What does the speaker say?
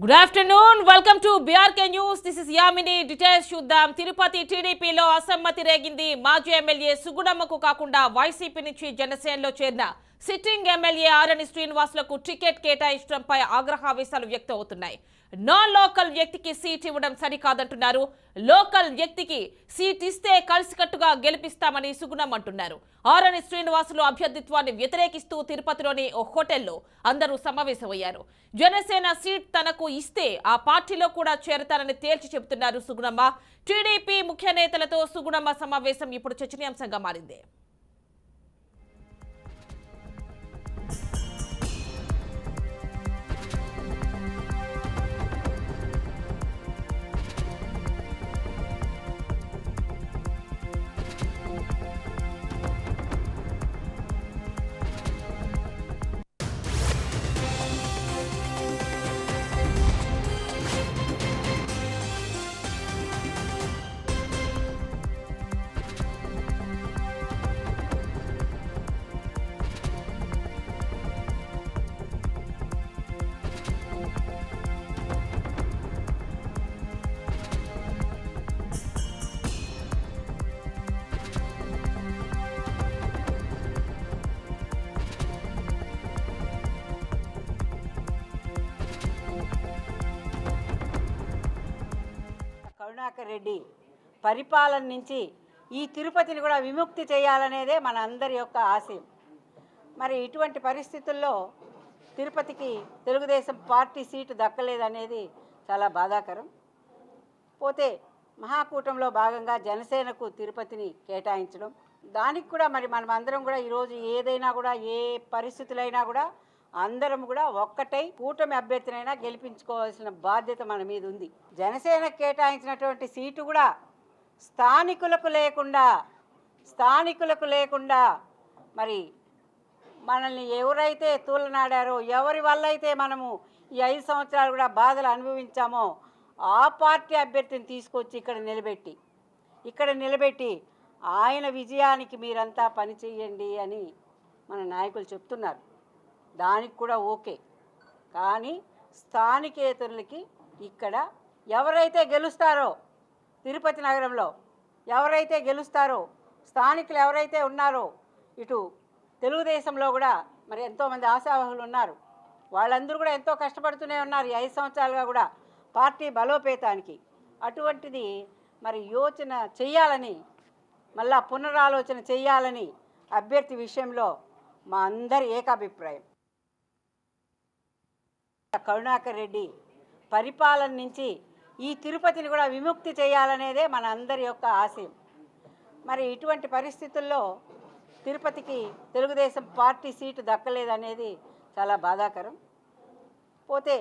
Good afternoon welcome to BRK news. This is Yamini. Details చూద్దాం. తిరుపతి టీడీపీలో అసమ్మతి రేగింది. మాజీ ఎమ్మెల్యే సుగుణమ్మకు కాకుండా వైసీపీ నుంచి జనసేనలో చేరిన సిట్టింగ్ ఎమ్మెల్యే ఆరణి శ్రీనివాసులకు టికెట్ కేటాయించడంపై ఆగ్రహావేశాలు వ్యక్తం అవుతున్నాయి. నాన్ లోకల్ వ్యక్తికి సీట్ ఇవ్వడం సరికాదంటున్నారు. లోకల్ వ్యక్తికి సీట్ ఇస్తే కలిసికట్టుగా గెలిపిస్తామని సుగుణం అంటున్నారు. ఆరణి శ్రీనివాసులు అభ్యర్థిత్వాన్ని వ్యతిరేకిస్తూ తిరుపతిలోని ఓ హోటల్లో అందరూ సమావేశమయ్యారు. జనసేన సీట్ తనకు ఇస్తే ఆ పార్టీలో కూడా చేరతానని తేల్చి చెబుతున్నారు సుగుణమ్మ. టీడీపీ ముఖ్య నేతలతో సుగుణమ్మ సమావేశం ఇప్పుడు చర్చనీయాంశంగా మారింది. కరుణాకర్ రెడ్డి పరిపాలన నుంచి ఈ తిరుపతిని కూడా విముక్తి చేయాలనేదే మన అందరి యొక్క ఆశయం. మరి ఇటువంటి పరిస్థితుల్లో తిరుపతికి తెలుగుదేశం పార్టీ సీటు దక్కలేదనేది చాలా బాధాకరం. పోతే మహాకూటంలో భాగంగా జనసేనకు తిరుపతిని కేటాయించడం, దానికి కూడా మరి మనం అందరం కూడా ఈరోజు ఏదైనా కూడా ఏ పరిస్థితులైనా కూడా అందరం కూడా ఒక్కటై కూటమి అభ్యర్థినైనా గెలిపించుకోవాల్సిన బాధ్యత మన మీద ఉంది. జనసేన కేటాయించినటువంటి సీటు కూడా స్థానికులకు లేకుండా మరి మనల్ని ఎవరైతే తూలనాడారో, ఎవరి వల్ల అయితే మనము ఈ 5 సంవత్సరాలు కూడా బాధలు అనుభవించామో ఆ పార్టీ అభ్యర్థిని తీసుకొచ్చి ఇక్కడ నిలబెట్టి ఆయన విజయానికి మీరంతా పనిచేయండి అని మన నాయకులు చెప్తున్నారు. దానికి కూడా ఓకే. కానీ స్థానికేతరులకి ఇక్కడ ఎవరైతే గెలుస్తారో, తిరుపతి నగరంలో ఎవరైతే గెలుస్తారో, స్థానికులు ఎవరైతే ఉన్నారో, ఇటు తెలుగుదేశంలో కూడా మరి ఎంతోమంది ఆశావహులు ఉన్నారు. వాళ్ళందరూ కూడా ఎంతో కష్టపడుతూనే ఉన్నారు ఈ 5 సంవత్సరాలుగా కూడా పార్టీ బలోపేతానికి. అటువంటిది మరి యోచన చెయ్యాలని, మళ్ళా పునరాలోచన చెయ్యాలని అభ్యర్థి విషయంలో మా అందరి ఏకాభిప్రాయం. కరుణాకర్ రెడ్డి పరిపాలన నుంచి ఈ తిరుపతిని కూడా విముక్తి చేయాలనేదే మన అందరి యొక్క ఆశయం. మరి ఇటువంటి పరిస్థితుల్లో తిరుపతికి తెలుగుదేశం పార్టీ సీటు దక్కలేదనేది చాలా బాధాకరం. పోతే